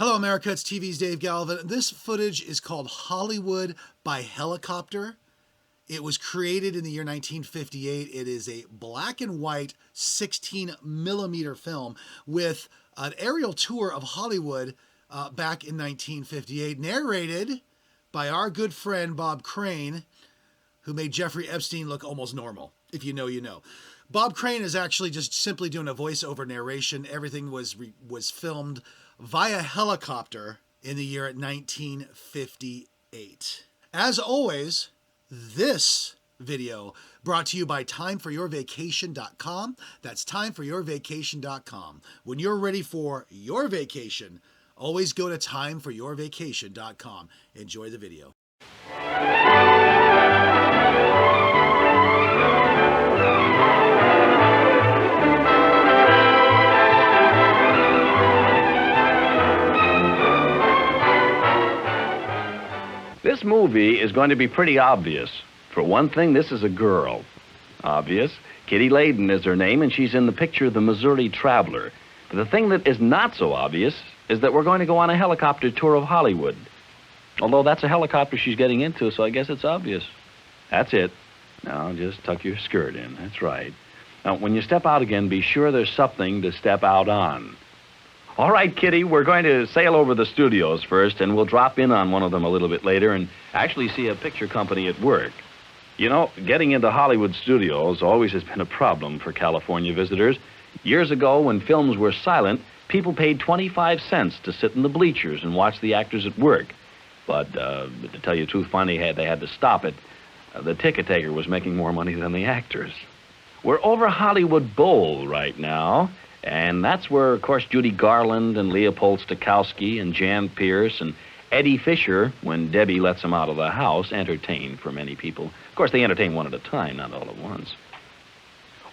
Hello, America. It's TV's Dave Galvin. This footage is called Hollywood by Helicopter. It was created in the year 1958. It is a black and white 16 millimeter film with an aerial tour of Hollywood back in 1958, narrated by our good friend Bob Crane, who made Jeffrey Epstein look almost normal. If you know, you know. Bob Crane is actually just simply doing a voiceover narration. Everything was filmed via helicopter in the year 1958. As always, this video brought to you by timeforyourvacation.com. That's timeforyourvacation.com. When you're ready for your vacation, always go to timeforyourvacation.com. Enjoy the video. This movie is going to be pretty obvious. For one thing, this is a girl. Obvious. Kitty Layden is her name, and she's in the picture The Missouri Traveler. But the thing that is not so obvious is that we're going to go on a helicopter tour of Hollywood. Although that's a helicopter she's getting into, so I guess it's obvious. That's it. Now, just tuck your skirt in. That's right. Now, when you step out again, be sure there's something to step out on. All right, Kitty, we're going to sail over the studios first, and we'll drop in on one of them a little bit later and actually see a picture company at work. You know, getting into Hollywood studios always has been a problem for California visitors. Years ago, when films were silent, people paid 25 cents to sit in the bleachers and watch the actors at work. But to tell you the truth, finally they had to stop it. The ticket taker was making more money than the actors. We're over Hollywood Bowl right now. And that's where, of course, Judy Garland and Leopold Stokowski and Jan Pierce and Eddie Fisher, when Debbie lets them out of the house, entertain for many people. Of course, they entertain one at a time, not all at once.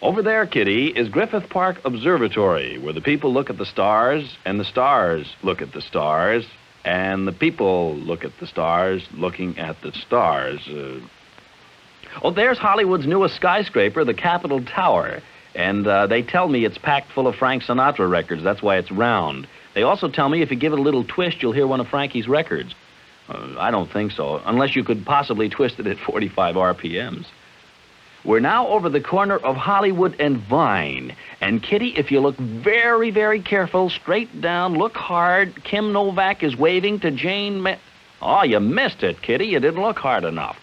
Over there, Kitty, is Griffith Park Observatory, where the people look at the stars, and the stars look at the stars, and the people look at the stars looking at the stars. Oh, there's Hollywood's newest skyscraper, the Capitol Tower. And they tell me it's packed full of Frank Sinatra records. That's why it's round. They also tell me if you give it a little twist, you'll hear one of Frankie's records. I don't think so, unless you could possibly twist it at 45 RPMs. We're now over the corner of Hollywood and Vine. And, Kitty, if you look very, very careful, straight down, look hard, Kim Novak is waving to Jane Oh, you missed it, Kitty. You didn't look hard enough.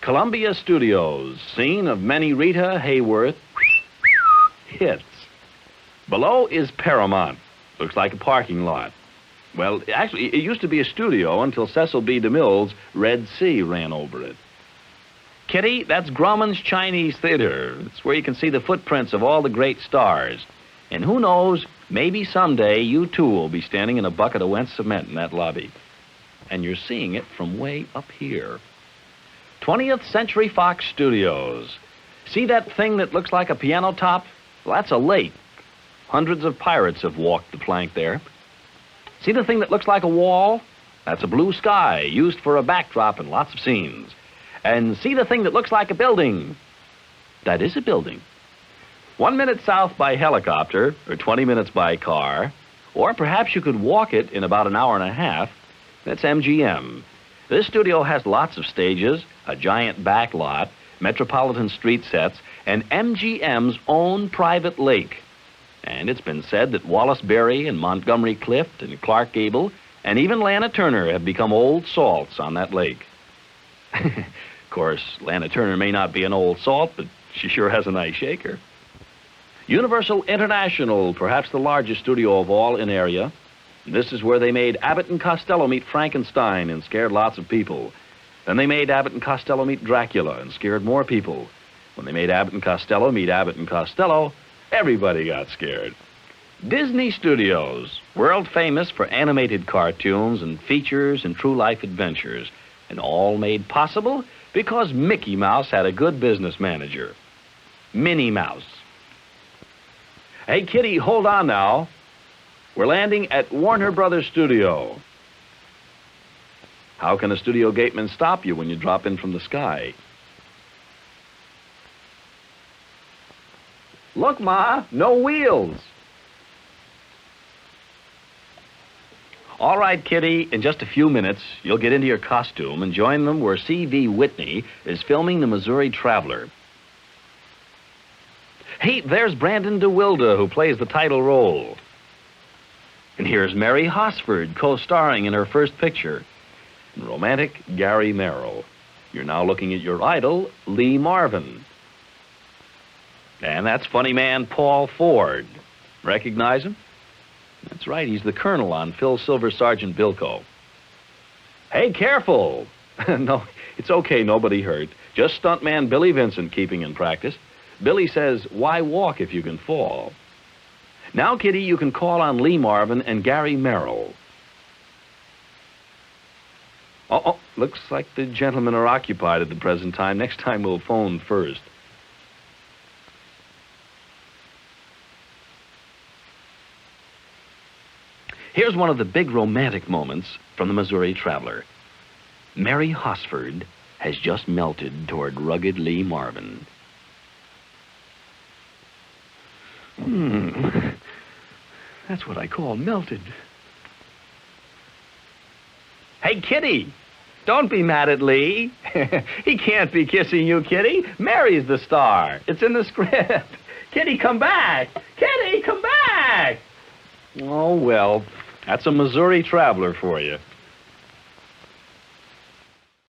Columbia Studios, scene of many Rita Hayworth hits. Below is Paramount. Looks like a parking lot. Well, actually, it used to be a studio until Cecil B. DeMille's Red Sea ran over it. Kitty, that's Grauman's Chinese Theater. It's where you can see the footprints of all the great stars. And who knows, maybe someday you too will be standing in a bucket of wet cement in that lobby. And you're seeing it from way up here. 20th Century Fox Studios. See that thing that looks like a piano top? Well, that's a lake. Hundreds of pirates have walked the plank there. See the thing that looks like a wall? That's a blue sky used for a backdrop in lots of scenes. And see the thing that looks like a building? That is a building. 1 minute south by helicopter, or 20 minutes by car, or perhaps you could walk it in about an hour and a half. That's MGM. This studio has lots of stages, a giant back lot, metropolitan street sets, and MGM's own private lake. And it's been said that Wallace Beery and Montgomery Clift and Clark Gable and even Lana Turner have become old salts on that lake. Of course, Lana Turner may not be an old salt, but she sure has a nice shaker. Universal International, perhaps the largest studio of all in area. This is where they made Abbott and Costello Meet Frankenstein and scared lots of people. Then they made Abbott and Costello Meet Dracula and scared more people. When they made Abbott and Costello Meet Abbott and Costello, everybody got scared. Disney Studios, world famous for animated cartoons and features and true life adventures, and all made possible because Mickey Mouse had a good business manager. Minnie Mouse. Hey, Kitty, hold on now. We're landing at Warner Brothers Studio. How can a studio gateman stop you when you drop in from the sky? Look, Ma, no wheels. All right, Kitty, in just a few minutes, you'll get into your costume and join them where C.V. Whitney is filming The Missouri Traveler. Hey, there's Brandon DeWilde, who plays the title role. And here's Mary Hosford, co-starring in her first picture. And romantic Gary Merrill. You're now looking at your idol, Lee Marvin. And that's funny man Paul Ford. Recognize him? That's right, he's the colonel on Phil Silver Sergeant Bilko. Hey, careful! No, it's okay, nobody hurt. Just stuntman Billy Vincent keeping in practice. Billy says, why walk if you can fall? Now, Kitty, you can call on Lee Marvin and Gary Merrill. Oh, looks like the gentlemen are occupied at the present time. Next time we'll phone first. Here's one of the big romantic moments from The Missouri Traveler. Mary Hosford has just melted toward rugged Lee Marvin. That's what I call melted. Hey, Kitty, don't be mad at Lee. He can't be kissing you, Kitty. Mary's the star. It's in the script. Kitty, come back. Kitty, come back. Oh, well, that's a Missouri Traveler for you.